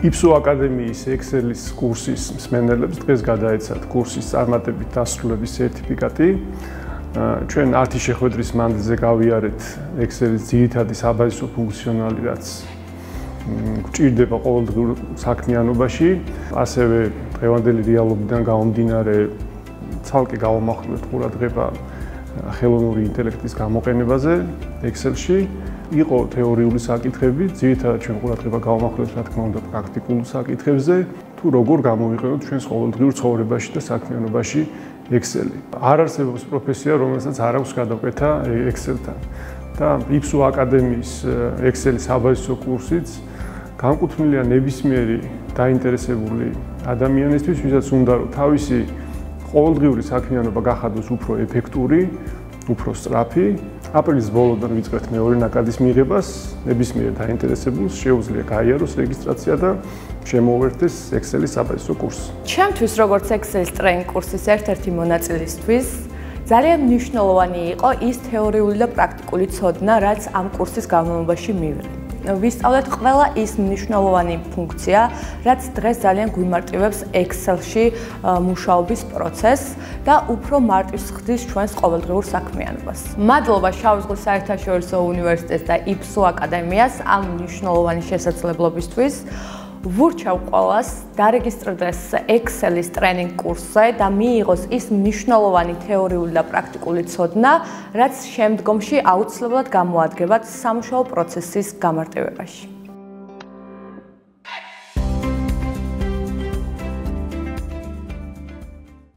IPSO აკადემიის Excel-ის კურსის მსმენელებს დღეს გადაეცათ კურსის წარმატებით დასრულების სერტიფიკატი. ჩვენ 10 შეხვედრის მანძილზე გავიარეთ Excel-ის ძირითადი საბაზისო ფუნქციონალი, რაც გვჭირდება ყოველდღიურ საქმიანობაში, ასევე დღევანდელი რეალობიდან გამომდინარე ცალკე გავამახვილეთ ყურადღება ხელოვნური ინტელექტის გამოყენებაზე Excel-ში. იყო თეორიული საკითხები, ძირითადად ჩვენ ყურადღება გავამახვილეთ რა თქმა უნდა პრაქტიკულ საკითხებზე, თუ როგორ გამოვიყენოთ ჩვენს ყოველდღიურ ცხოვრებაში და საქმიანობაში Excel-ი. არ არსებობს პროფესია, რომელსაც არ აქვს გადაკვეთა Excel-თან. და IPSO აკადემიის Excel-ის საბაზისო კურსიც განკუთვნილია ნებისმიერი დაინტერესებული ადამიანისთვის, ვისაც უნდა რომ თავისი ყოველდღიური საქმიანობა გახადოს უფრო ეფექტური, უფრო სწრაფი. აპრილის ბოლოდან ვიწყებთ მეორე ნაკადის მიღებას, ნებისმიერ დაინტერესებულს შეუძლია გაიაროს რეგისტრაცია და შემოუერთდეს Excel-ის საბაზისო კურსი. ჩემთვის როგორც Excel-ის ტრეინინგ კურსის ერთ-ერთი მონაწილისთვის ძალიან მნიშვნელოვანი იყო ის თეორიული და პრაქტიკული ცოდნა, რაც ამ კურსის განმავლობაში მივიღე. ვისწავლეთ ყველა ის მნიშვნელოვანი ფუნქცია, რაც დღეს ძალიან გვიმარტივებს Excel-ში მუშაობის პროცესს და უფრო მარტივს ხდის ჩვენს ყოველდღიურ საქმიანობას. მადლობა შავი ზღვის საერთაშორისო უნივერსიტეტს და IPSO აკადემიას ამ მნიშვნელოვანი შესაძლებლობისთვის. ვურჩევ ყველას დარეგისტრდეს Excel-ის ტრეინინგ კურსზე და მიიღოს ის მნიშვნელოვანი თეორიული და პრაქტიკული ცოდნა, რაც შემდგომში აუცილებლად გამოადგებათ სამუშაო პროცესის გამარტივებაში.